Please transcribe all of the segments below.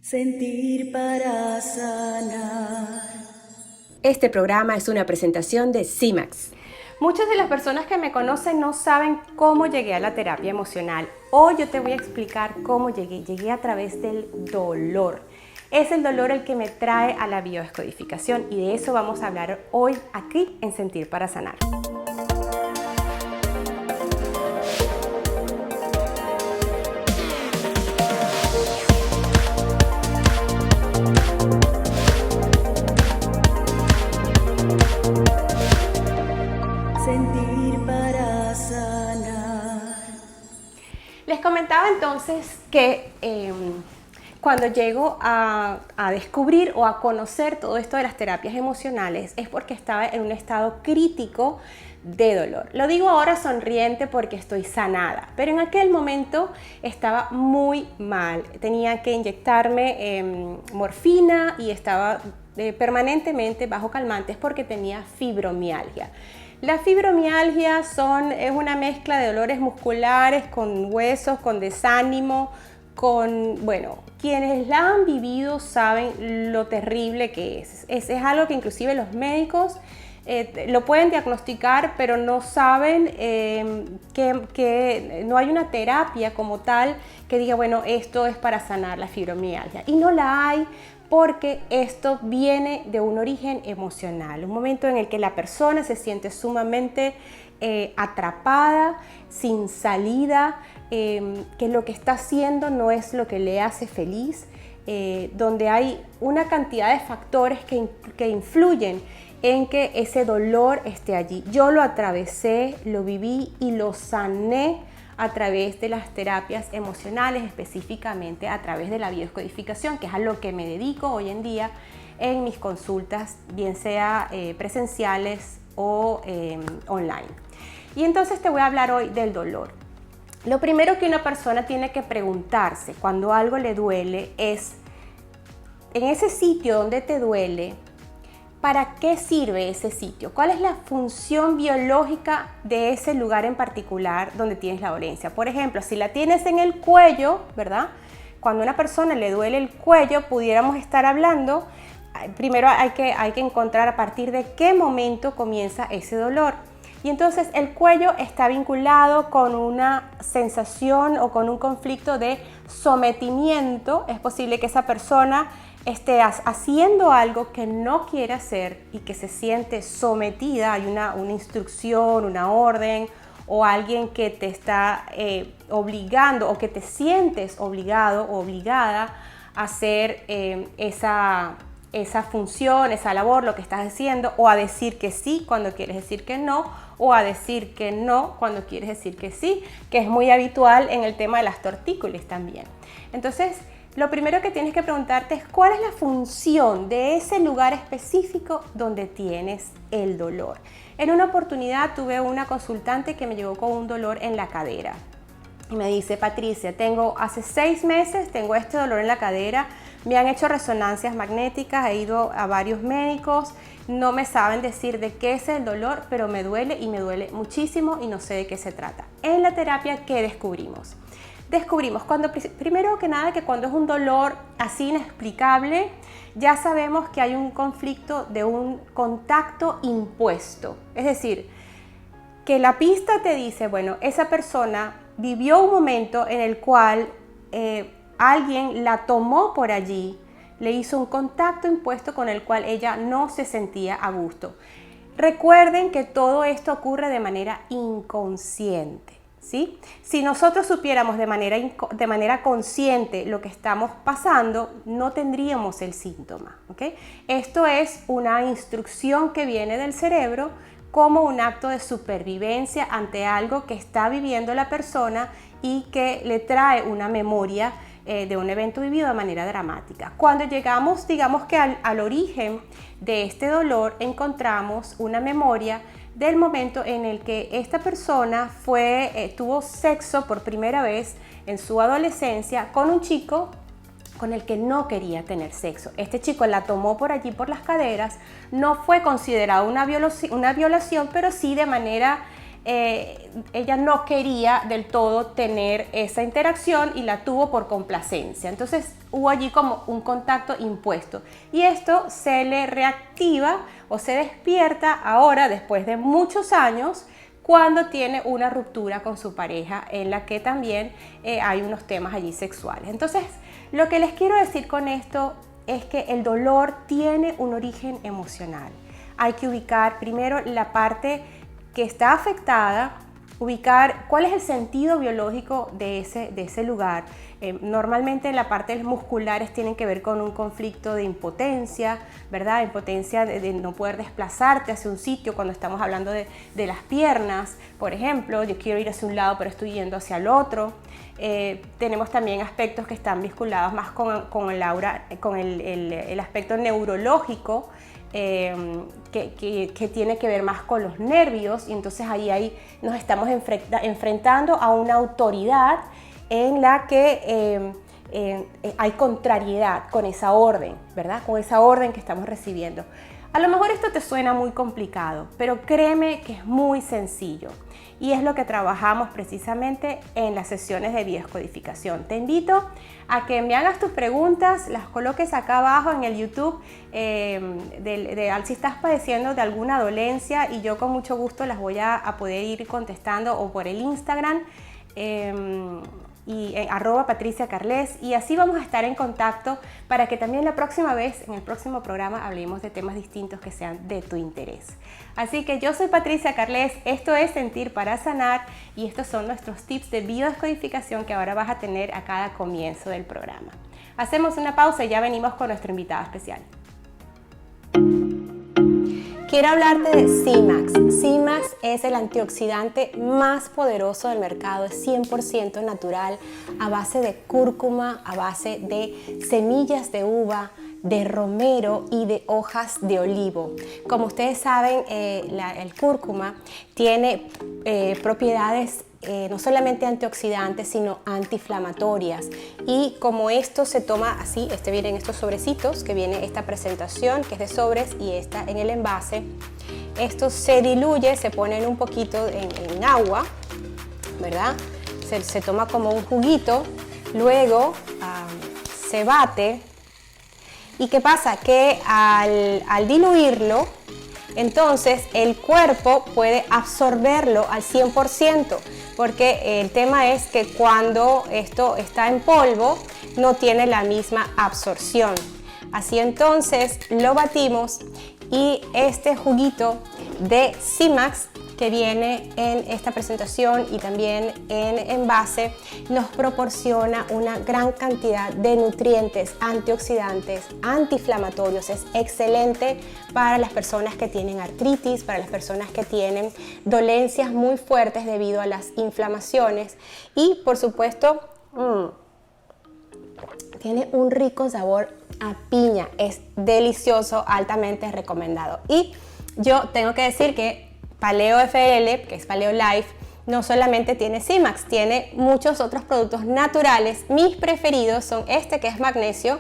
Sentir para sanar. Este programa es una presentación de CIMAX. Muchas de las personas que me conocen no saben cómo llegué a la terapia emocional. Hoy yo te voy a explicar cómo llegué. Llegué a través del dolor. Es el dolor el que me trae a la biodescodificación y de eso vamos a hablar hoy aquí en Sentir para Sanar. Sentir para sanar. Les comentaba entonces que cuando llego a descubrir o a conocer todo esto de las terapias emocionales es porque estaba en un estado crítico de dolor. Lo digo ahora sonriente porque estoy sanada, pero en aquel momento estaba muy mal. Tenía que inyectarme morfina y estaba permanentemente bajo calmantes porque tenía fibromialgia. La fibromialgia es una mezcla de dolores musculares con huesos, con desánimo, quienes la han vivido saben lo terrible que es. Es algo que inclusive los médicos lo pueden diagnosticar, pero no saben que no hay una terapia como tal que diga, bueno, esto es para sanar la fibromialgia. Y no la hay porque esto viene de un origen emocional, un momento en el que la persona se siente sumamente atrapada, sin salida, que lo que está haciendo no es lo que le hace feliz, donde hay una cantidad de factores que influyen en que ese dolor esté allí. Yo lo atravesé, lo viví y lo sané a través de las terapias emocionales, específicamente a través de la biodescodificación, que es a lo que me dedico hoy en día en mis consultas, bien sea presenciales o online. Y entonces te voy a hablar hoy del dolor. Lo primero que una persona tiene que preguntarse cuando algo le duele es, en ese sitio donde te duele, ¿para qué sirve ese sitio? ¿Cuál es la función biológica de ese lugar en particular donde tienes la dolencia? Por ejemplo, si la tienes en el cuello, ¿verdad? Cuando a una persona le duele el cuello, pudiéramos estar hablando, primero hay que encontrar a partir de qué momento comienza ese dolor. Y entonces el cuello está vinculado con una sensación o con un conflicto de sometimiento. Es posible que esa persona esté haciendo algo que no quiere hacer y que se siente sometida. Hay una instrucción, una orden o alguien que te está obligando o que te sientes obligado o obligada a hacer esa función, esa labor, lo que estás haciendo, o a decir que sí cuando quieres decir que no, o a decir que no cuando quieres decir que sí, que es muy habitual en el tema de las tortícolis también. Entonces, lo primero que tienes que preguntarte es cuál es la función de ese lugar específico donde tienes el dolor. En una oportunidad tuve una consultante que me llegó con un dolor en la cadera y me dice, Patricia, hace 6 meses tengo este dolor en la cadera, me han hecho resonancias magnéticas, he ido a varios médicos, no me saben decir de qué es el dolor, pero me duele y me duele muchísimo y no sé de qué se trata. En la terapia, ¿qué descubrimos? Descubrimos, primero que nada, que cuando es un dolor así inexplicable, ya sabemos que hay un conflicto de un contacto impuesto. Es decir, que la pista te dice, bueno, esa persona vivió un momento en el cual alguien la tomó por allí, le hizo un contacto impuesto con el cual ella no se sentía a gusto. Recuerden que todo esto ocurre de manera inconsciente, ¿sí? Si nosotros supiéramos de manera consciente lo que estamos pasando, no tendríamos el síntoma, ¿ok? Esto es una instrucción que viene del cerebro como un acto de supervivencia ante algo que está viviendo la persona y que le trae una memoria de un evento vivido de manera dramática. Cuando llegamos, digamos que al origen de este dolor, encontramos una memoria del momento en el que esta persona tuvo sexo por primera vez en su adolescencia con un chico con el que no quería tener sexo. Este chico la tomó por allí por las caderas, no fue considerado una violación, pero sí de manera ella no quería del todo tener esa interacción y la tuvo por complacencia. Entonces hubo allí como un contacto impuesto y esto se le reactiva o se despierta ahora después de muchos años cuando tiene una ruptura con su pareja en la que también hay unos temas allí sexuales. Entonces, lo que les quiero decir con esto es que el dolor tiene un origen emocional. Hay que ubicar primero la parte que está afectada, ubicar cuál es el sentido biológico de ese lugar. Normalmente la parte musculares tienen que ver con un conflicto de impotencia, ¿verdad? Impotencia de no poder desplazarte hacia un sitio cuando estamos hablando de las piernas, por ejemplo, yo quiero ir hacia un lado pero estoy yendo hacia el otro. Tenemos también aspectos que están vinculados más con el aspecto neurológico, que tiene que ver más con los nervios y entonces ahí nos estamos enfrentando a una autoridad en la que hay contrariedad con esa orden, ¿verdad? Con esa orden que estamos recibiendo. A lo mejor esto te suena muy complicado, pero créeme que es muy sencillo y es lo que trabajamos precisamente en las sesiones de biodescodificación. Te invito a que me hagas tus preguntas, las coloques acá abajo en el YouTube, si estás padeciendo de alguna dolencia y yo con mucho gusto las voy a poder ir contestando o por el Instagram. Y @patriciacarles y así vamos a estar en contacto para que también la próxima vez, en el próximo programa, hablemos de temas distintos que sean de tu interés. Así que yo soy Patricia Carles, esto es Sentir para Sanar y estos son nuestros tips de biodescodificación que ahora vas a tener a cada comienzo del programa. Hacemos una pausa y ya venimos con nuestro invitado especial. Quiero hablarte de C-Max. C-Max es el antioxidante más poderoso del mercado, es 100% natural, a base de cúrcuma, a base de semillas de uva, de romero y de hojas de olivo. Como ustedes saben, el cúrcuma tiene propiedades no solamente antioxidantes, sino antiinflamatorias. Y como esto se toma así, viene en estos sobrecitos, que viene esta presentación, que es de sobres, y esta en el envase. Esto se diluye, se pone en un poquito en agua, ¿verdad? Se toma como un juguito, luego se bate. ¿Y qué pasa? Que al diluirlo, entonces el cuerpo puede absorberlo al 100%, porque el tema es que cuando esto está en polvo no tiene la misma absorción. Así entonces lo batimos y este juguito de C-Max que viene en esta presentación y también en envase nos proporciona una gran cantidad de nutrientes, antioxidantes, antiinflamatorios. Es excelente para las personas que tienen artritis, para las personas que tienen dolencias muy fuertes debido a las inflamaciones y por supuesto tiene un rico sabor a piña, es delicioso, altamente recomendado. Y yo tengo que decir que Paleo FL, que es Paleo Life, no solamente tiene C-Max, tiene muchos otros productos naturales. Mis preferidos son este que es magnesio,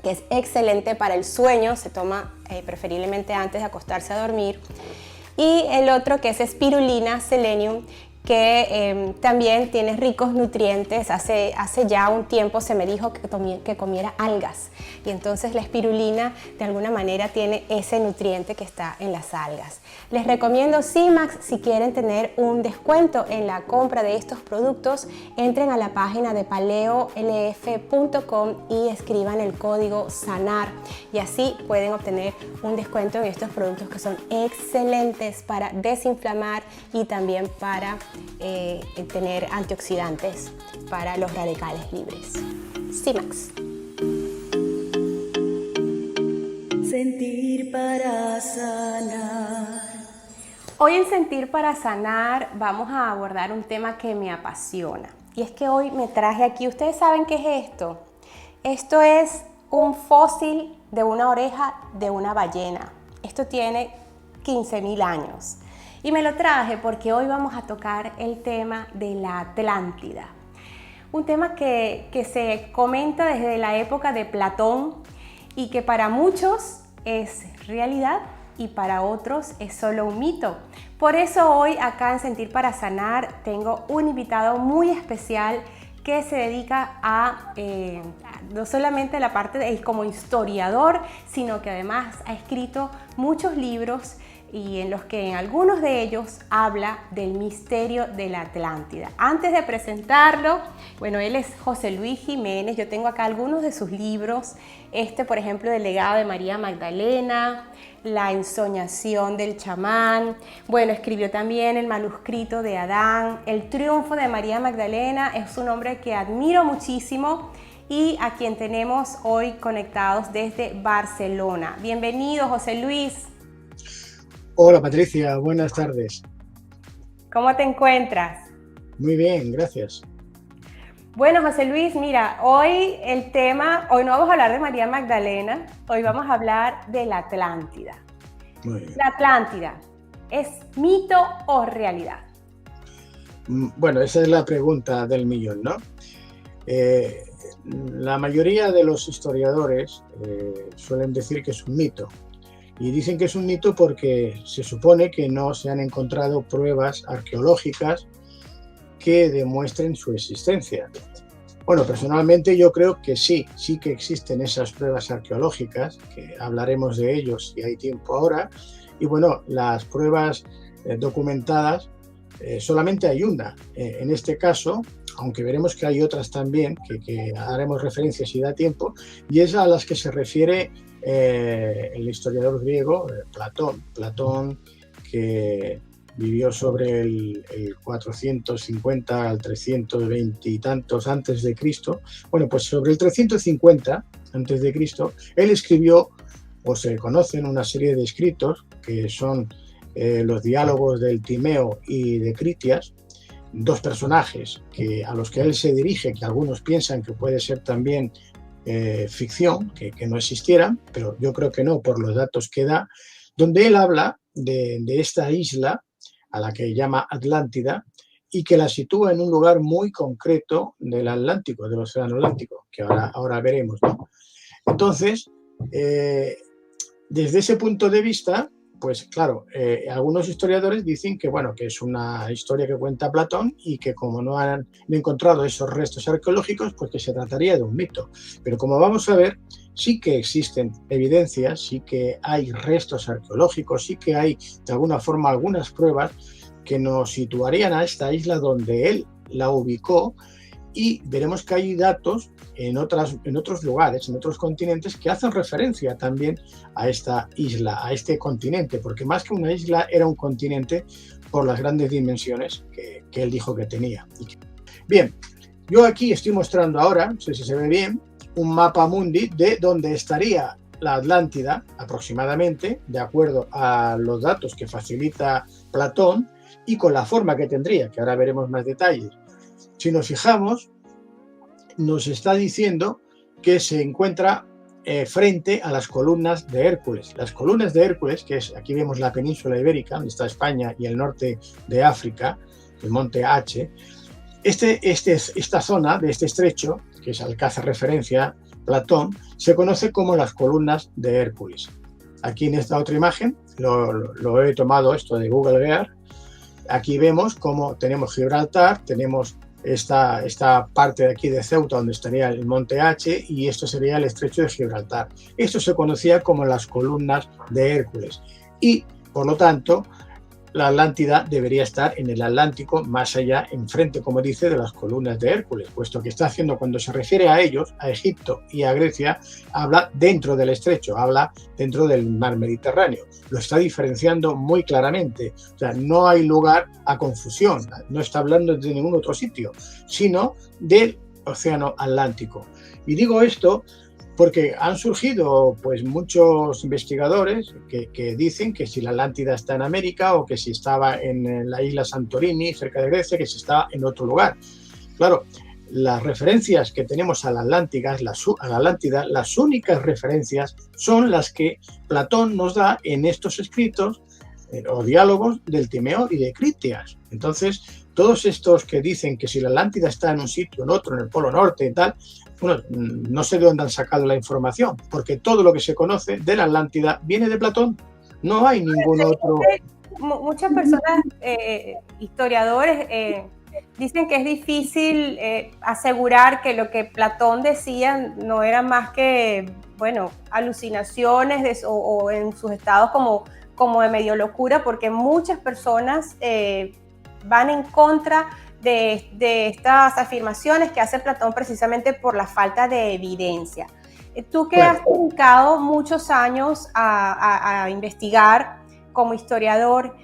que es excelente para el sueño, se toma preferiblemente antes de acostarse a dormir. Y el otro que es espirulina selenium, que también tiene ricos nutrientes. Hace ya un tiempo se me dijo que comiera algas y entonces la espirulina de alguna manera tiene ese nutriente que está en las algas. Les recomiendo C-Max. Si quieren tener un descuento en la compra de estos productos, entren a la página de paleolf.com y escriban el código SANAR y así pueden obtener un descuento en estos productos que son excelentes para desinflamar y también para tener antioxidantes para los radicales libres. C-Max. Sentir para sanar. Hoy en Sentir para Sanar vamos a abordar un tema que me apasiona. Y es que hoy me traje aquí, ¿ustedes saben qué es esto? Esto es un fósil de una oreja de una ballena. Esto tiene 15.000 años. Y me lo traje porque hoy vamos a tocar el tema de la Atlántida. Un tema que se comenta desde la época de Platón y que para muchos es realidad y para otros es solo un mito. Por eso hoy acá en Sentir para Sanar tengo un invitado muy especial que se dedica a no solamente la parte de como historiador, sino que además ha escrito muchos libros y en los que en algunos de ellos habla del misterio de la Atlántida. Antes de presentarlo, bueno, él es José Luis Jiménez. Yo tengo acá algunos de sus libros. Por ejemplo, El legado de María Magdalena, La ensoñación del chamán. Bueno, escribió también El manuscrito de Adán, El triunfo de María Magdalena. Es un hombre que admiro muchísimo y a quien tenemos hoy conectados desde Barcelona. Bienvenido, José Luis. Hola Patricia, buenas tardes. ¿Cómo te encuentras? Muy bien, gracias. Bueno, José Luis, mira, hoy no vamos a hablar de María Magdalena, hoy vamos a hablar de la Atlántida. Muy bien. La Atlántida, ¿es mito o realidad? Bueno, esa es la pregunta del millón, ¿no? La mayoría de los historiadores suelen decir que es un mito. Y dicen que es un mito porque se supone que no se han encontrado pruebas arqueológicas que demuestren su existencia. Bueno, personalmente yo creo que sí que existen esas pruebas arqueológicas, que hablaremos de ellos si hay tiempo ahora. Y bueno, las pruebas documentadas, solamente hay una. En este caso, aunque veremos que hay otras también, que haremos referencia si da tiempo, y es a las que se refiere el historiador griego Platón, que vivió sobre el 450 al 320 y tantos antes de Cristo. Bueno, pues sobre el 350 antes de Cristo, él escribió, o se conocen una serie de escritos, que son los diálogos del Timeo y de Critias, dos personajes a los que él se dirige, que algunos piensan que puede ser también ficción, que no existieran, pero yo creo que no, por los datos que da, donde él habla de esta isla a la que llama Atlántida y que la sitúa en un lugar muy concreto del Atlántico, del Océano Atlántico, que ahora veremos, ¿no? Entonces, desde ese punto de vista, pues claro, algunos historiadores dicen que, bueno, que es una historia que cuenta Platón y que como no han encontrado esos restos arqueológicos, pues que se trataría de un mito. Pero como vamos a ver, sí que existen evidencias, sí que hay restos arqueológicos, sí que hay de alguna forma algunas pruebas que nos situarían a esta isla donde él la ubicó, y veremos que hay datos en otros lugares, en otros continentes, que hacen referencia también a esta isla, a este continente, porque más que una isla era un continente por las grandes dimensiones que él dijo que tenía. Bien, yo aquí estoy mostrando ahora, no sé si se ve bien, un mapa mundi de donde estaría la Atlántida aproximadamente, de acuerdo a los datos que facilita Platón y con la forma que tendría, que ahora veremos más detalles. Si nos fijamos, nos está diciendo que se encuentra frente a las columnas de Hércules. Las columnas de Hércules, que es, aquí vemos la península ibérica, donde está España y el norte de África, el monte H. Esta zona de este estrecho, que es al que hace referencia Platón, se conoce como las columnas de Hércules. Aquí en esta otra imagen, lo he tomado esto de Google Earth. Aquí vemos cómo tenemos Gibraltar, tenemos esta parte de aquí de Ceuta donde estaría el monte H, y esto sería el estrecho de Gibraltar. Esto se conocía como las columnas de Hércules y, por lo tanto, la Atlántida debería estar en el Atlántico, más allá, enfrente, como dice, de las columnas de Hércules, puesto que está haciendo, cuando se refiere a ellos, a Egipto y a Grecia, habla dentro del estrecho, habla dentro del mar Mediterráneo. Lo está diferenciando muy claramente. O sea, no hay lugar a confusión, no está hablando de ningún otro sitio, sino del Océano Atlántico. Y digo esto porque han surgido pues muchos investigadores que dicen que si la Atlántida está en América, o que si estaba en la isla Santorini, cerca de Grecia, que si estaba en otro lugar. Claro, las referencias que tenemos a la Atlántida, las únicas referencias son las que Platón nos da en estos escritos o diálogos del Timeo y de Critias. Entonces, todos estos que dicen que si la Atlántida está en un sitio, en otro, en el Polo Norte y tal, bueno, no sé de dónde han sacado la información, porque todo lo que se conoce de la Atlántida viene de Platón. No hay ningún otro. Muchas personas, historiadores, dicen que es difícil asegurar que lo que Platón decía no era más que, bueno, alucinaciones o en sus estados como de medio locura, porque muchas personas van en contra de estas afirmaciones que hace Platón precisamente por la falta de evidencia. Tú que has dedicado muchos años a investigar como historiador,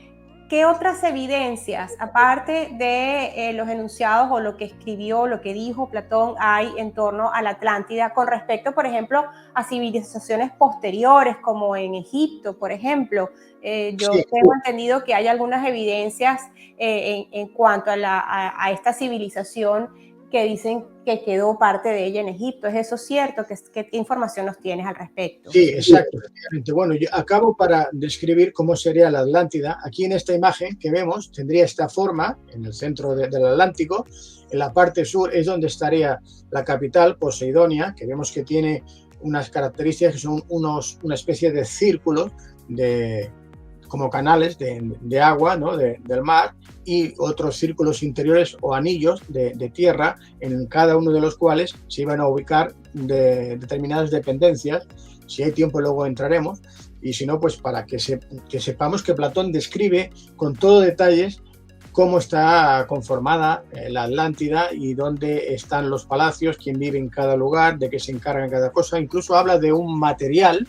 ¿qué otras evidencias, aparte de los enunciados o lo que escribió, lo que dijo Platón, hay en torno a la Atlántida con respecto, por ejemplo, a civilizaciones posteriores, como en Egipto, por ejemplo? Yo tengo entendido que hay algunas evidencias en cuanto a esta civilización que dicen que quedó parte de ella en Egipto. ¿Es eso cierto? ¿Qué información nos tienes al respecto? Sí, exacto. Bueno, yo acabo para describir cómo sería la Atlántida. Aquí en esta imagen que vemos tendría esta forma en el centro del Atlántico. En la parte sur es donde estaría la capital, Poseidonia, que vemos que tiene unas características que son una especie de círculos como canales de agua, ¿no? del mar, y otros círculos interiores o anillos de tierra, en cada uno de los cuales se iban a ubicar determinadas dependencias. Si hay tiempo luego entraremos, y si no, pues para que sepamos que Platón describe con todo detalles cómo está conformada la Atlántida y dónde están los palacios, quién vive en cada lugar, de qué se encarga en cada cosa. Incluso habla de un material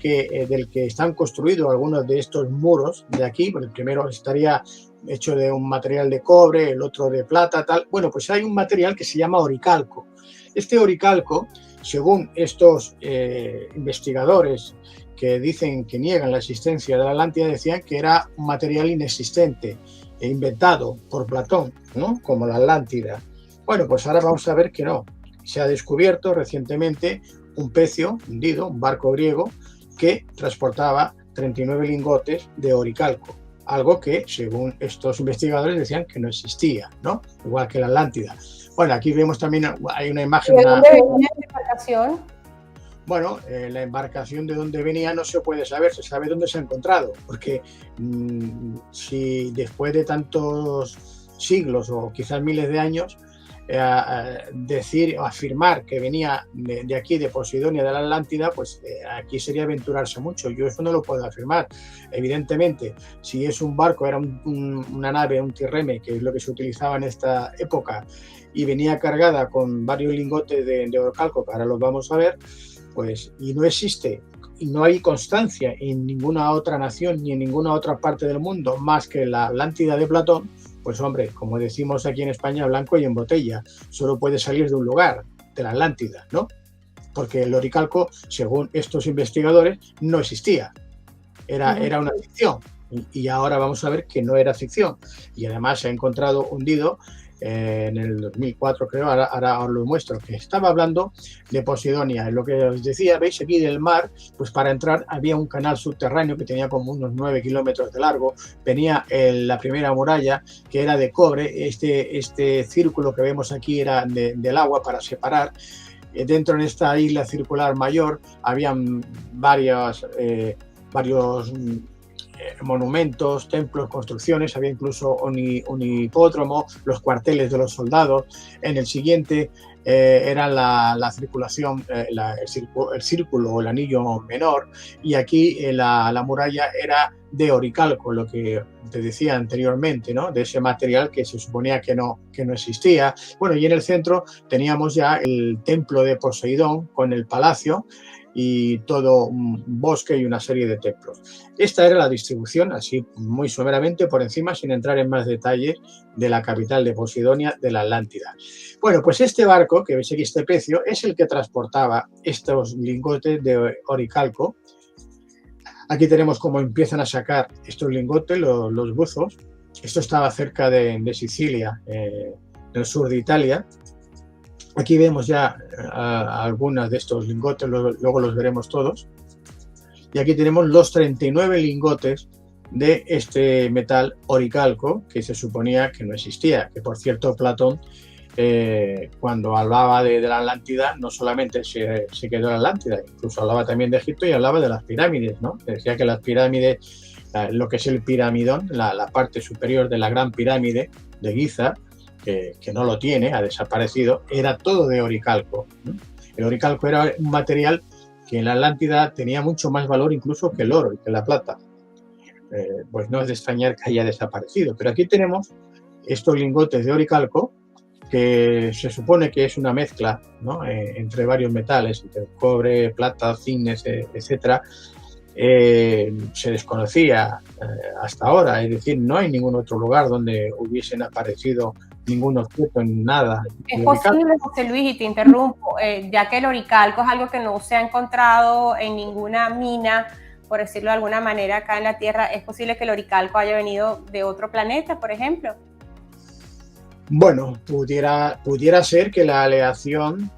del que están construidos algunos de estos muros de aquí. El primero estaría hecho de un material de cobre, el otro de plata, tal. Bueno, pues hay un material que se llama oricalco. Este oricalco, según estos investigadores que dicen que niegan la existencia de la Atlántida, decían que era un material inexistente e inventado por Platón, ¿no? Como la Atlántida. Bueno, pues ahora vamos a ver que no. Se ha descubierto recientemente un pecio hundido, un barco griego, que transportaba 39 lingotes de oricalco, algo que, según estos investigadores, decían que no existía, ¿no? Igual que la Atlántida. Bueno, aquí vemos también, hay una imagen... ¿De dónde venía la embarcación? Bueno, la embarcación de dónde venía no se puede saber, se sabe dónde se ha encontrado, porque si después de tantos siglos o quizás miles de años, decir o afirmar que venía de aquí, de Posidonia, de la Atlántida, pues aquí sería aventurarse mucho. Yo eso no lo puedo afirmar. Evidentemente, si es un barco, era una nave, un trireme, que es lo que se utilizaba en esta época, y venía cargada con varios lingotes de oricalco, que ahora los vamos a ver, pues, y no existe, y no hay constancia en ninguna otra nación ni en ninguna otra parte del mundo más que la Atlántida de Platón, pues hombre, como decimos aquí en España, blanco y en botella, solo puede salir de un lugar, de la Atlántida, ¿no? Porque el oricalco, según estos investigadores, no existía, era una ficción, y ahora vamos a ver que no era ficción, y además se ha encontrado hundido en el 2004, creo, ahora os lo muestro, que estaba hablando de Posidonia. Lo que os decía, veis aquí del mar, pues para entrar había un canal subterráneo que tenía como unos 9 kilómetros de largo, venía la primera muralla, que era de cobre, este círculo que vemos aquí era del agua para separar. Dentro de esta isla circular mayor habían varios monumentos, templos, construcciones, había incluso un hipódromo, los cuarteles de los soldados. En el siguiente era la circulación, el círculo o el anillo menor, y aquí la muralla era de oricalco, lo que te decía anteriormente, ¿no? De ese material que se suponía que no existía. Bueno, y en el centro teníamos ya el templo de Poseidón con el palacio y todo un bosque y una serie de templos. Esta era la distribución, así muy someramente por encima, sin entrar en más detalles, de la capital de Posidonia, de la Atlántida. Bueno, pues este barco, que veis aquí este pecio, es el que transportaba estos lingotes de oricalco. Aquí tenemos cómo empiezan a sacar estos lingotes, los buzos. Esto estaba cerca de Sicilia, en el sur de Italia. Aquí vemos ya algunas de estos lingotes, luego los veremos todos. Y aquí tenemos los 39 lingotes de este metal oricalco, que se suponía que no existía, que por cierto Platón cuando hablaba de la Atlántida, no solamente se quedó en la Atlántida, incluso hablaba también de Egipto y hablaba de las pirámides, ¿no? Decía que las pirámides, lo que es el piramidón, la parte superior de la gran pirámide de Giza, que no lo tiene, ha desaparecido, era todo de oricalco, ¿no? El oricalco era un material que en la Atlántida tenía mucho más valor incluso que el oro y que la plata. Pues no es de extrañar que haya desaparecido. Pero aquí tenemos estos lingotes de oricalco que se supone que es una mezcla, ¿no? Entre varios metales, entre cobre, plata, zinc, etcétera. Se desconocía hasta ahora, es decir, no hay ningún otro lugar donde hubiesen aparecido ningún objeto, nada. Es posible, José Luis, y te interrumpo, ya que el oricalco es algo que no se ha encontrado en ninguna mina, por decirlo de alguna manera, acá en la Tierra, ¿es posible que el oricalco haya venido de otro planeta, por ejemplo? Bueno, pudiera ser que la aleación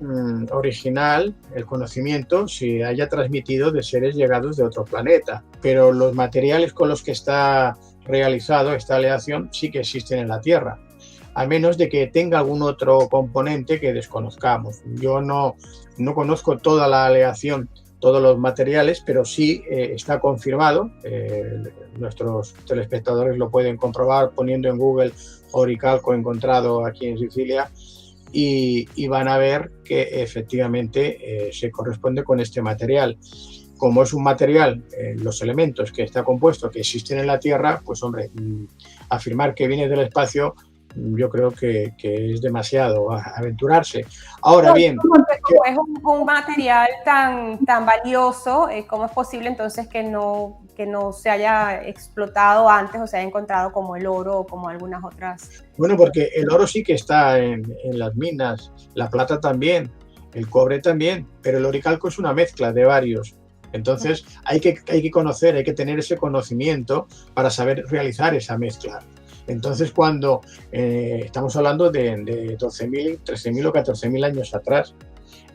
original, el conocimiento, se haya transmitido de seres llegados de otro planeta, pero los materiales con los que está realizado esta aleación sí que existen en la Tierra, a menos de que tenga algún otro componente que desconozcamos. Yo no conozco toda la aleación, todos los materiales, pero sí está confirmado, nuestros telespectadores lo pueden comprobar poniendo en Google oricalco encontrado aquí en Sicilia y van a ver que efectivamente se corresponde con este material. Como es un material, los elementos que está compuesto, que existen en la Tierra, pues hombre, afirmar que viene del espacio, yo creo que es demasiado aventurarse. Ahora bien... Es un material tan valioso, ¿cómo es posible entonces que no se haya explotado antes o se haya encontrado como el oro o como algunas otras? Bueno, porque el oro sí que está en las minas, la plata también, el cobre también, pero el oricalco es una mezcla de varios. Entonces hay que conocer, hay que tener ese conocimiento para saber realizar esa mezcla. Entonces, cuando estamos hablando de 12.000, 13.000 o 14.000 años atrás,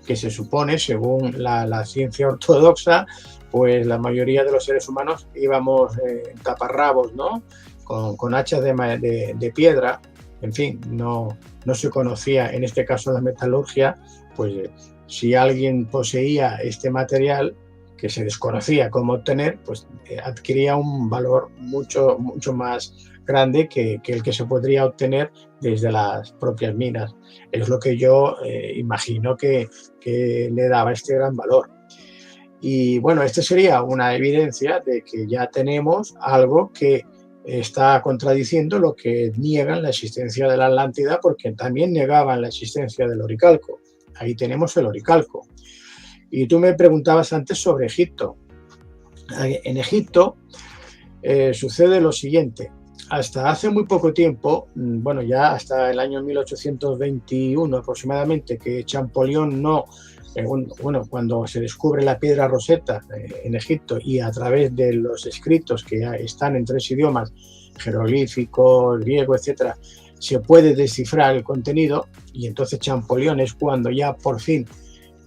que se supone, según la ciencia ortodoxa, pues la mayoría de los seres humanos íbamos en taparrabos, ¿no? Con hachas de piedra, en fin, no se conocía, en este caso la metalurgia, pues si alguien poseía este material que se desconocía cómo obtener, pues adquiría un valor mucho más grande que el que se podría obtener desde las propias minas. Es lo que yo imagino que le daba este gran valor. Y bueno, esta sería una evidencia de que ya tenemos algo que está contradiciendo lo que niegan la existencia de la Atlántida, porque también negaban la existencia del oricalco. Ahí tenemos el oricalco. Y tú me preguntabas antes sobre Egipto. En Egipto sucede lo siguiente. Hasta hace muy poco tiempo, bueno, ya hasta el año 1821 aproximadamente, que Champollion cuando se descubre la piedra Rosetta en Egipto y a través de los escritos que están en 3 idiomas, jeroglífico, griego, etcétera, se puede descifrar el contenido, y entonces Champollion es cuando ya por fin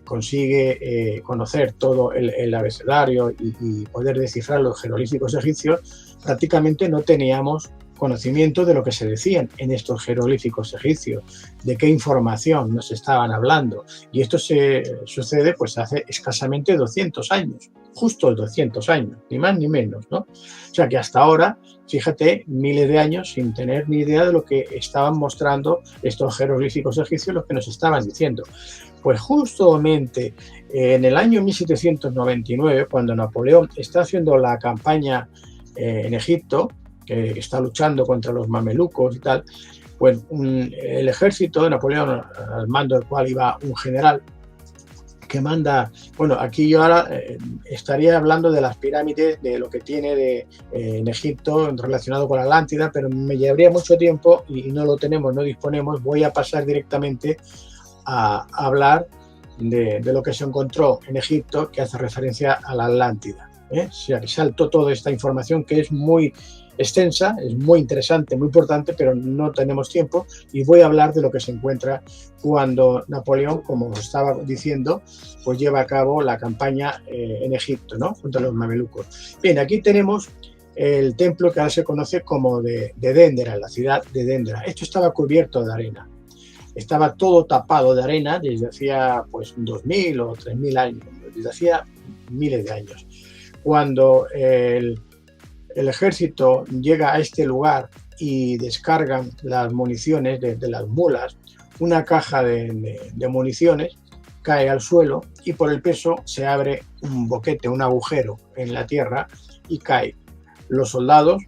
consigue conocer todo el abecedario y poder descifrar los jeroglíficos egipcios. Prácticamente no teníamos conocimiento de lo que se decían en estos jeroglíficos egipcios, de qué información nos estaban hablando. Y esto sucede pues hace escasamente 200 años, justo 200 años, ni más ni menos, ¿no? O sea que hasta ahora, fíjate, miles de años sin tener ni idea de lo que estaban mostrando estos jeroglíficos egipcios, los que nos estaban diciendo. Pues justamente en el año 1799, cuando Napoleón está haciendo la campaña en Egipto, que está luchando contra los mamelucos y tal, pues el ejército de Napoleón, al mando del cual iba un general, que manda, bueno, aquí yo ahora estaría hablando de las pirámides, de lo que tiene en Egipto relacionado con la Atlántida, pero me llevaría mucho tiempo y no lo tenemos, no disponemos. Voy a pasar directamente a hablar de lo que se encontró en Egipto, que hace referencia a la Atlántida. O sea, que saltó toda esta información que es muy extensa, es muy interesante, muy importante, pero no tenemos tiempo, y voy a hablar de lo que se encuentra cuando Napoleón, como os estaba diciendo, pues lleva a cabo la campaña en Egipto, ¿no? Junto a los mamelucos. Bien, aquí tenemos el templo que ahora se conoce como de Dendera, la ciudad de Dendera. Esto estaba cubierto de arena. estaba todo tapado de arena desde hacía pues 2000 o 3000 años, desde hacía miles de años. Cuando el ejército llega a este lugar y descargan las municiones de las mulas, una caja de municiones cae al suelo y por el peso se abre un boquete, un agujero en la tierra y cae. Los soldados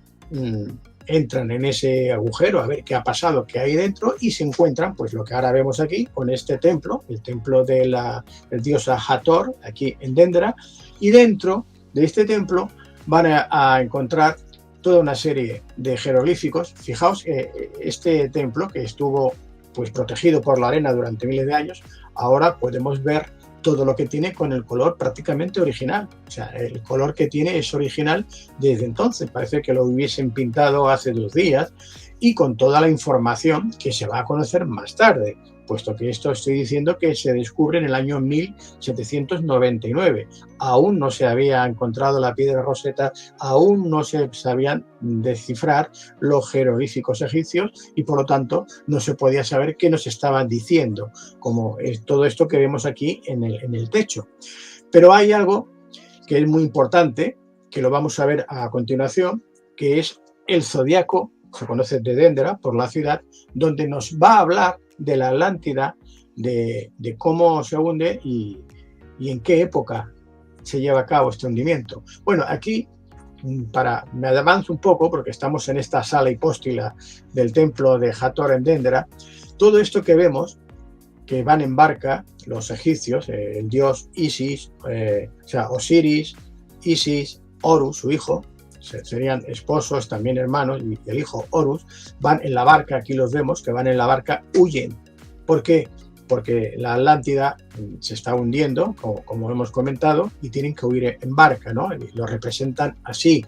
entran en ese agujero a ver qué ha pasado, qué hay dentro, y se encuentran, pues lo que ahora vemos aquí, con este templo, el templo de la diosa Hathor, aquí en Dendera, y dentro de este templo van a encontrar toda una serie de jeroglíficos. Fijaos que este templo, que estuvo pues protegido por la arena durante miles de años, ahora podemos ver todo lo que tiene con el color prácticamente original. O sea, el color que tiene es original desde entonces. Parece que lo hubiesen pintado hace 2 días y con toda la información que se va a conocer más tarde, puesto que esto estoy diciendo que se descubre en el año 1799. Aún no se había encontrado la piedra Rosetta, aún no se sabían descifrar los jeroglíficos egipcios y por lo tanto no se podía saber qué nos estaban diciendo, como es todo esto que vemos aquí en el techo. Pero hay algo que es muy importante, que lo vamos a ver a continuación, que es el zodiaco, se conoce de Dendera por la ciudad, donde nos va a hablar de la Atlántida, de cómo se hunde y en qué época se lleva a cabo este hundimiento. Bueno, aquí me avanzo un poco porque estamos en esta sala hipóstila del templo de Hathor en Dendera. Todo esto que vemos, que van en barca los egipcios, el dios Isis, Osiris, Isis, Horus, su hijo, serían esposos, también hermanos, y el hijo Horus, van en la barca, aquí los vemos, que van en la barca, huyen. ¿Por qué? Porque la Atlántida se está hundiendo, como hemos comentado, y tienen que huir en barca, ¿no? Y lo representan así.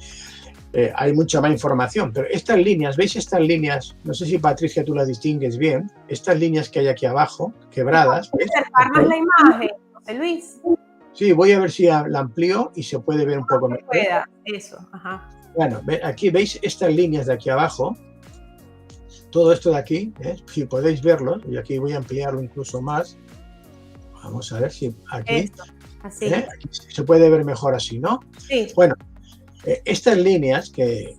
Hay mucha más información, pero estas líneas, ¿veis estas líneas? No sé si Patricia tú las distingues bien, estas líneas que hay aquí abajo, quebradas. ¿Puedes acercar más la imagen, José Luis? Sí, voy a ver si la amplío y se puede ver un poco mejor. Pueda, eso, ajá. Bueno, aquí veis estas líneas de aquí abajo, todo esto de aquí, si podéis verlo, y aquí voy a ampliarlo incluso más. Vamos a ver si aquí, esto, así. Aquí se puede ver mejor así, ¿no? Sí. Bueno, estas líneas que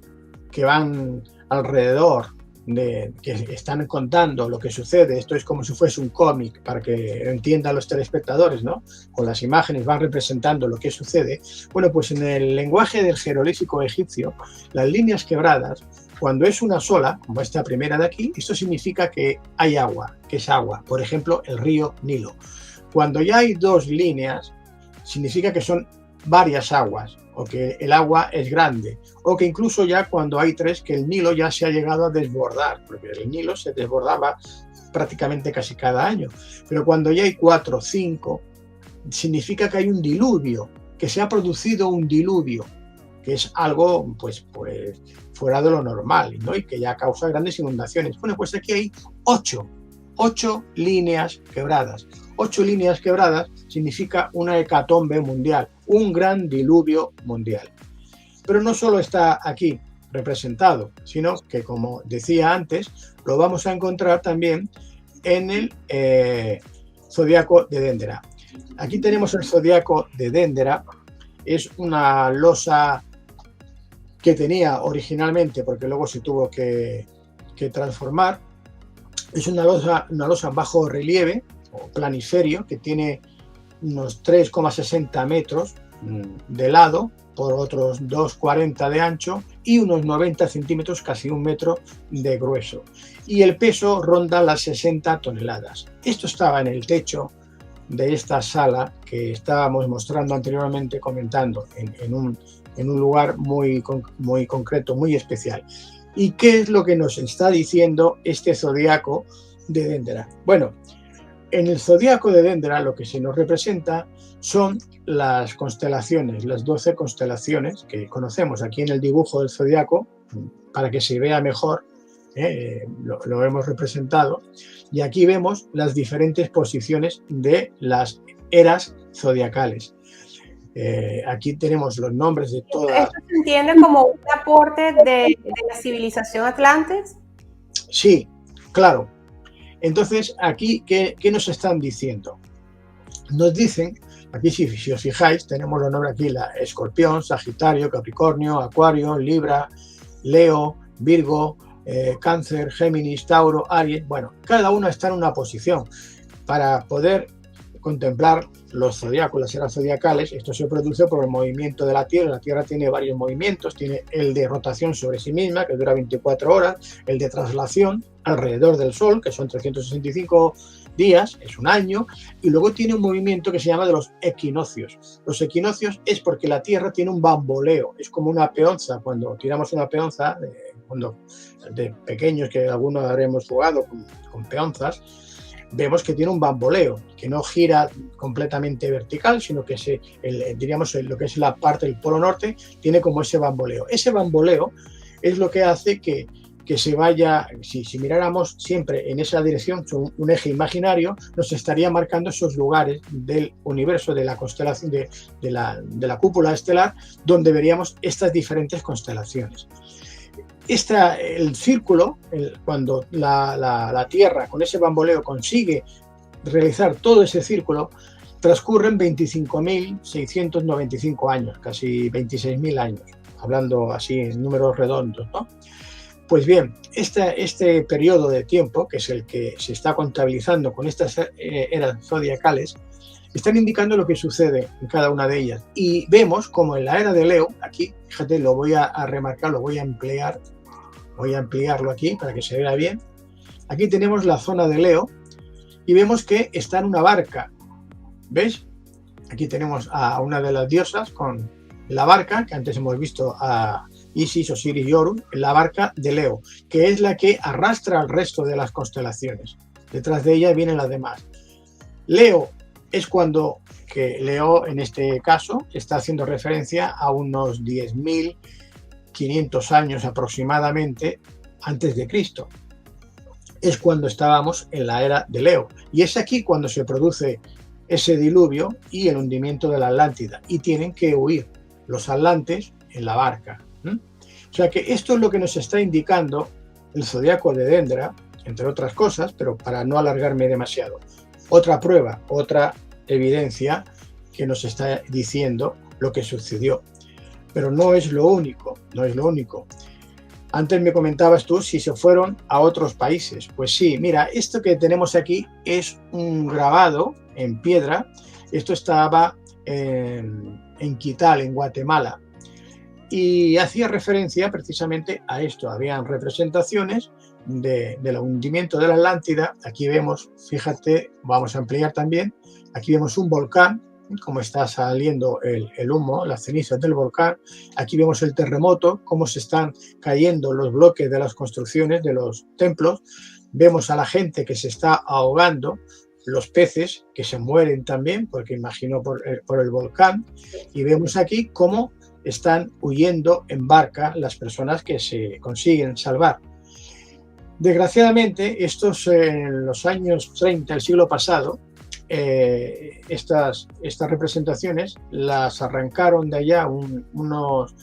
van alrededor que están contando lo que sucede, esto es como si fuese un cómic para que entiendan los telespectadores, ¿no? Con las imágenes van representando lo que sucede. Bueno, pues en el lenguaje del jeroglífico egipcio, las líneas quebradas, cuando es una sola, como esta primera de aquí, esto significa que hay agua, que es agua. Por ejemplo, el río Nilo. Cuando ya hay 2 líneas, significa que son varias aguas, o que el agua es grande, o que incluso ya cuando hay 3, que el Nilo ya se ha llegado a desbordar, porque el Nilo se desbordaba prácticamente casi cada año. Pero cuando ya hay 4 o 5, significa que hay un diluvio, que se ha producido un diluvio, que es algo pues fuera de lo normal, ¿no? Y que ya causa grandes inundaciones. Bueno, pues aquí hay 8 líneas quebradas. 8 líneas quebradas significa una hecatombe mundial, un gran diluvio mundial. Pero no solo está aquí representado, sino que, como decía antes, lo vamos a encontrar también en el zodiaco de Dendera. Aquí tenemos el zodiaco de Dendera, es una losa que tenía originalmente, porque luego se tuvo que transformar. Es una losa bajo relieve o planiferio que tiene unos 3,60 metros de lado por otros 2,40 de ancho y unos 90 centímetros, casi 1 metro de grueso. Y el peso ronda las 60 toneladas. Esto estaba en el techo de esta sala que estábamos mostrando anteriormente, comentando, en un lugar muy concreto, muy especial. ¿Y qué es lo que nos está diciendo este zodiaco de Dendera? Bueno, en el zodiaco de Dendera lo que se nos representa son las constelaciones, las 12 constelaciones que conocemos aquí en el dibujo del zodiaco, para que se vea mejor, lo hemos representado, y aquí vemos las diferentes posiciones de las eras zodiacales. Aquí tenemos los nombres de todas. ¿Esto se entiende como un aporte de la civilización Atlantis? Sí, claro. Entonces, aquí, ¿qué nos están diciendo? Nos dicen, aquí si os fijáis, tenemos los nombres aquí, la Escorpión, Sagitario, Capricornio, Acuario, Libra, Leo, Virgo, Cáncer, Géminis, Tauro, Aries. Bueno, cada uno está en una posición para poder contemplar los zodiacos, las eras zodiacales. Esto se produce por el movimiento de la Tierra. La Tierra tiene varios movimientos, tiene el de rotación sobre sí misma, que dura 24 horas, el de traslación alrededor del Sol, que son 365 días, es un año, y luego tiene un movimiento que se llama de los equinoccios. Los equinoccios es porque la Tierra tiene un bamboleo, es como una peonza. Cuando tiramos una peonza, cuando de pequeños, que algunos habremos jugado con peonzas, vemos que tiene un bamboleo, que no gira completamente vertical, sino que diríamos lo que es la parte del polo norte, tiene como ese bamboleo. Ese bamboleo es lo que hace que se vaya, si miráramos siempre en esa dirección, un eje imaginario, nos estaría marcando esos lugares del universo, de la constelación, de la cúpula estelar, donde veríamos estas diferentes constelaciones. El círculo, cuando la Tierra con ese bamboleo consigue realizar todo ese círculo, transcurren 25.695 años, casi 26.000 años, hablando así en números redondos, ¿no? Pues bien, este periodo de tiempo, que es el que se está contabilizando con estas eras zodiacales, están indicando lo que sucede en cada una de ellas. Y vemos como en la era de Leo, aquí, fíjate, lo voy a remarcar, lo voy a ampliarlo aquí para que se vea bien. Aquí tenemos la zona de Leo y vemos que está en una barca. ¿Ves? Aquí tenemos a una de las diosas con la barca, que antes hemos visto a Isis, Osiris y Horus, en la barca de Leo, que es la que arrastra al resto de las constelaciones. Detrás de ella vienen las demás. Leo es que Leo, en este caso, está haciendo referencia a unos 10.500 años aproximadamente antes de Cristo. Es cuando estábamos en la era de Leo. Y es aquí cuando se produce ese diluvio y el hundimiento de la Atlántida. Y tienen que huir los atlantes en la barca. O sea que esto es lo que nos está indicando el zodiaco de Dendra, entre otras cosas, pero para no alargarme demasiado. Otra prueba, otra evidencia que nos está diciendo lo que sucedió. Pero no es lo único, no es lo único. Antes me comentabas tú si se fueron a otros países. Pues sí, mira, esto que tenemos aquí es un grabado en piedra. Esto estaba en Quital, en Guatemala. Y hacía referencia precisamente a esto. Habían representaciones del hundimiento de la Atlántida. Aquí vemos, fíjate, vamos a ampliar también. Aquí vemos un volcán, cómo está saliendo el humo, las cenizas del volcán. Aquí vemos el terremoto, cómo se están cayendo los bloques de las construcciones, de los templos. Vemos a la gente que se está ahogando, los peces que se mueren también, porque imagino por el volcán. Y vemos aquí cómo están huyendo en barca las personas que se consiguen salvar. Desgraciadamente, estos en los años 30 del siglo pasado, estas representaciones las arrancaron de allá unos,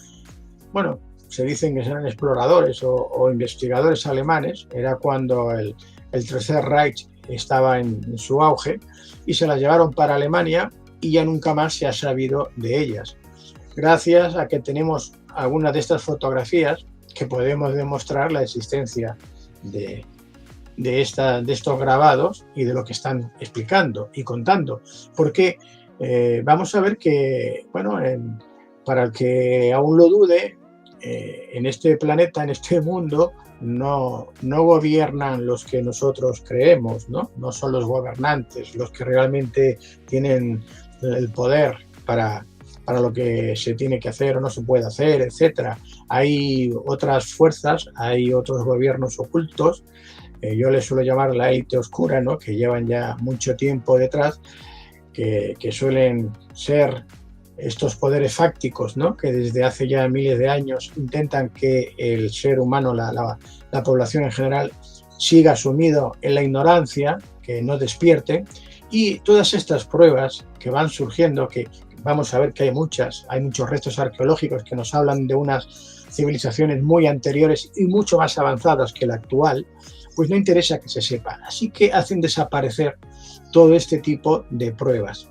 bueno, se dicen que eran exploradores o investigadores alemanes. Era cuando el Tercer Reich estaba en su auge, y se las llevaron para Alemania y ya nunca más se ha sabido de ellas. Gracias a que tenemos algunas de estas fotografías que podemos demostrar la existencia de estos grabados y de lo que están explicando y contando. Porque vamos a ver que, bueno, para el que aún lo dude, en este planeta, en este mundo, no gobiernan los que nosotros creemos, ¿no? No son los gobernantes los que realmente tienen el poder para lo que se tiene que hacer o no se puede hacer, etcétera. Hay otras fuerzas, hay otros gobiernos ocultos, yo les suelo llamar la élite oscura, ¿no? Que llevan ya mucho tiempo detrás, que suelen ser estos poderes fácticos, ¿no? Que desde hace ya miles de años intentan que el ser humano, la población en general, siga sumido en la ignorancia, que no despierte. Y todas estas pruebas que van surgiendo, que vamos a ver que hay muchos restos arqueológicos que nos hablan de unas civilizaciones muy anteriores y mucho más avanzadas que la actual, pues no interesa que se sepa. Así que hacen desaparecer todo este tipo de pruebas.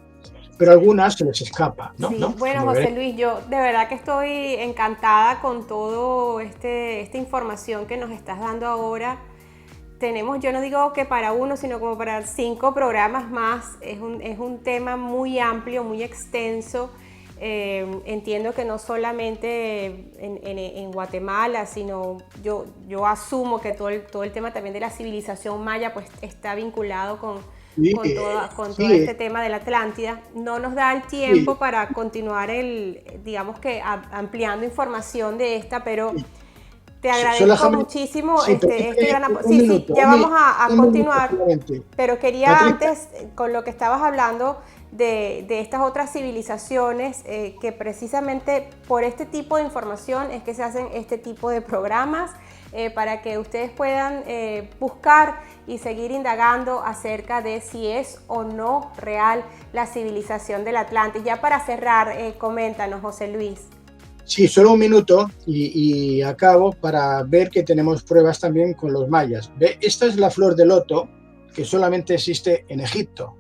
Pero a algunas se les escapa, ¿no? Sí, ¿No? bueno, Como José veréis. Luis, yo de verdad que estoy encantada con todo esta información que nos estás dando ahora. Tenemos, yo no digo que para uno, sino como para 5 programas más. Es un tema muy amplio, muy extenso. Entiendo que no solamente en Guatemala, sino yo asumo que todo el tema también de la civilización maya pues está vinculado Sí, con todo sí, este tema de la Atlántida. No nos da el sí, tiempo para continuar digamos que ampliando información de esta, pero sí. te Solo agradezco déjame, muchísimo sí, este permíteme gran apoyo. un Sí, sí, minuto, ya vamos a un minuto continuar, solamente. pero quería Patricia, antes, con lo que estabas hablando de estas otras civilizaciones, que precisamente por este tipo de información es que se hacen este tipo de programas, para que ustedes puedan buscar y seguir indagando acerca de si es o no real la civilización del Atlante. Ya para cerrar, coméntanos, José Luis. sí, solo un minuto y acabo para ver que tenemos pruebas también con los mayas. ¿Ve? Esta es la flor de loto que solamente existe en Egipto.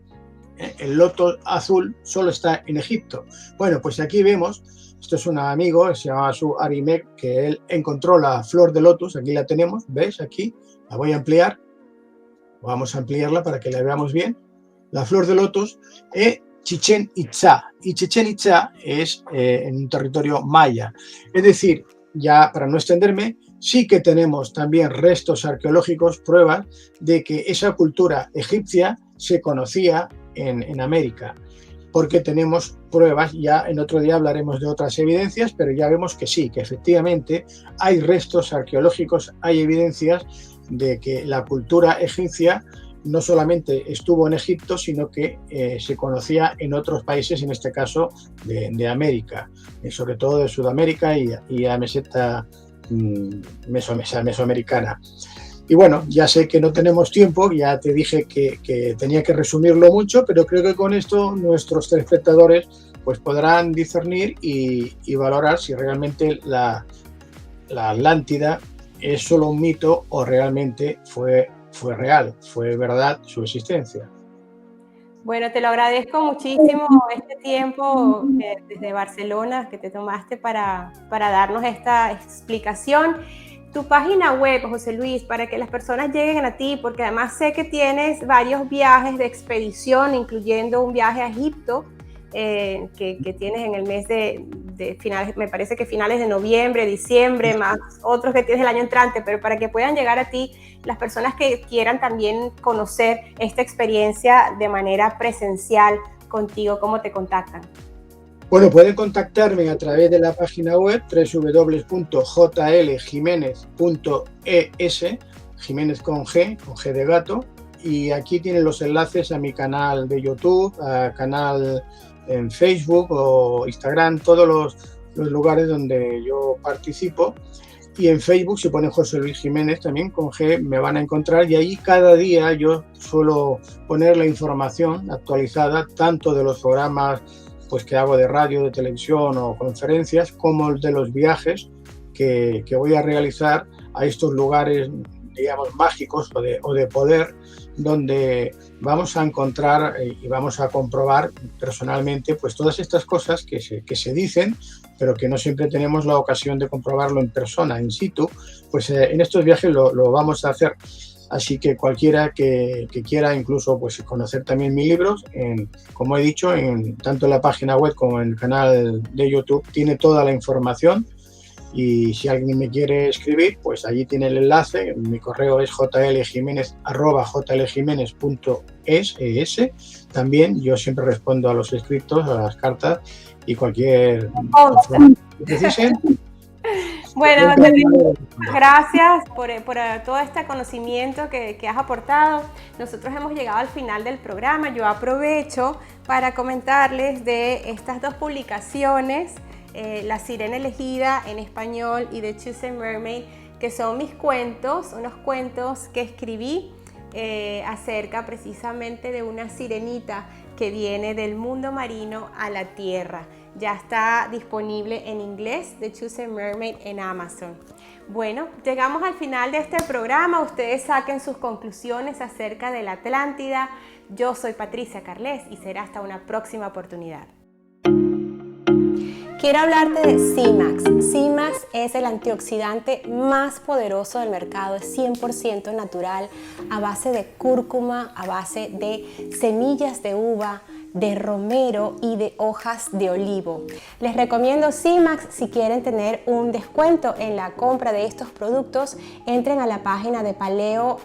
El loto azul solo está en Egipto. Bueno, pues aquí vemos, esto es un amigo, se llama Su Arimek, que él encontró la flor de lotus, aquí la tenemos, ¿ves? Aquí, la voy a ampliar, vamos a ampliarla para que la veamos bien. La flor de lotus es Chichén Itzá, y Chichén Itzá es en un territorio maya. Es decir, ya para no extenderme, sí que tenemos también restos arqueológicos, pruebas de que esa cultura egipcia se conocía en América, porque tenemos pruebas, ya en otro día hablaremos de otras evidencias, pero ya vemos que sí, que efectivamente hay restos arqueológicos, hay evidencias de que la cultura egipcia no solamente estuvo en Egipto, sino que se conocía en otros países, en este caso de América, sobre todo de Sudamérica y la meseta mesoamericana. Y bueno, ya sé que no tenemos tiempo, ya te dije que tenía que resumirlo mucho, pero creo que con esto nuestros telespectadores pues podrán discernir y valorar si realmente la Atlántida es solo un mito o realmente fue real, fue verdad su existencia. Bueno, te lo agradezco muchísimo este tiempo desde Barcelona que te tomaste para darnos esta explicación. Tu página web, José Luis, para que las personas lleguen a ti, porque además sé que tienes varios viajes de expedición, incluyendo un viaje a Egipto, que tienes en el mes de finales, me parece que finales de noviembre, diciembre, más otros que tienes el año entrante, pero para que puedan llegar a ti las personas que quieran también conocer esta experiencia de manera presencial contigo, ¿cómo te contactan? Bueno, pueden contactarme a través de la página web www.jljimenez.es, Jiménez con G de gato, y aquí tienen los enlaces a mi canal de YouTube, a canal en Facebook o Instagram, todos los lugares donde yo participo. Y en Facebook, si ponen José Luis Jiménez también con G, me van a encontrar, y ahí cada día yo suelo poner la información actualizada, tanto de los programas pues, que hago de radio, de televisión o conferencias, como de los viajes que voy a realizar a estos lugares, digamos, mágicos o de poder, donde vamos a encontrar y vamos a comprobar personalmente pues todas estas cosas que se dicen, pero que no siempre tenemos la ocasión de comprobarlo en persona, in situ. Pues en estos viajes lo vamos a hacer. Así que cualquiera que quiera incluso pues, conocer también mis libros, como he dicho, tanto en la página web como en el canal de YouTube, tiene toda la información. Y si alguien me quiere escribir, pues allí tiene el enlace. Mi correo es jljimenez@jljimenez.es. También yo siempre respondo a los escritos, a las cartas y cualquier información que precisen. Bueno, gracias por todo este conocimiento que has aportado. Nosotros hemos llegado al final del programa. Yo aprovecho para comentarles de estas 2 publicaciones, La Sirena Elegida en español y The Chosen Mermaid, que son mis cuentos, unos cuentos que escribí acerca precisamente de una sirenita que viene del mundo marino a la tierra. Ya está disponible en inglés, The Chosen Mermaid, en Amazon. Bueno, llegamos al final de este programa. Ustedes saquen sus conclusiones acerca de la Atlántida. Yo soy Patricia Carles y será hasta una próxima oportunidad. Quiero hablarte de C-Max. C-Max es el antioxidante más poderoso del mercado, es 100% natural, a base de cúrcuma, a base de semillas de uva, de romero y de hojas de olivo. Les recomiendo C-Max. Si quieren tener un descuento en la compra de estos productos, entren a la página de paleolf.com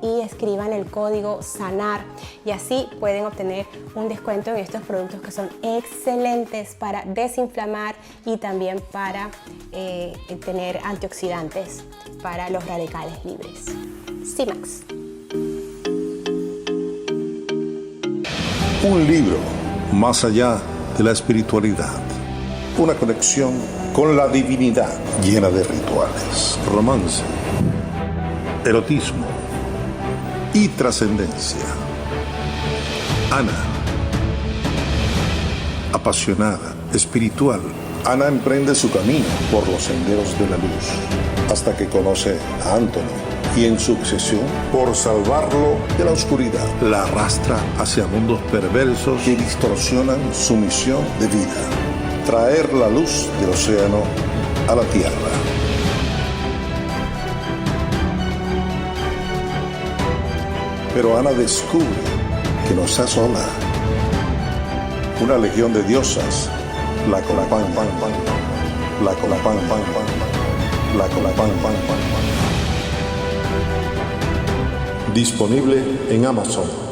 y escriban el código SANAR y así pueden obtener un descuento en estos productos que son excelentes para desinflamar y también para tener antioxidantes para los radicales libres. C-Max. Un libro más allá de la espiritualidad. Una conexión con la divinidad llena de rituales, romance, erotismo y trascendencia. Ana, apasionada, espiritual. Ana emprende su camino por los senderos de la luz hasta que conoce a Anthony y en su obsesión por salvarlo de la oscuridad la arrastra hacia mundos perversos que distorsionan su misión de vida: traer la luz del océano a la tierra. Pero Ana descubre que no está sola. Una legión de diosas la colapan, la colapan, la colapan. Disponible en Amazon.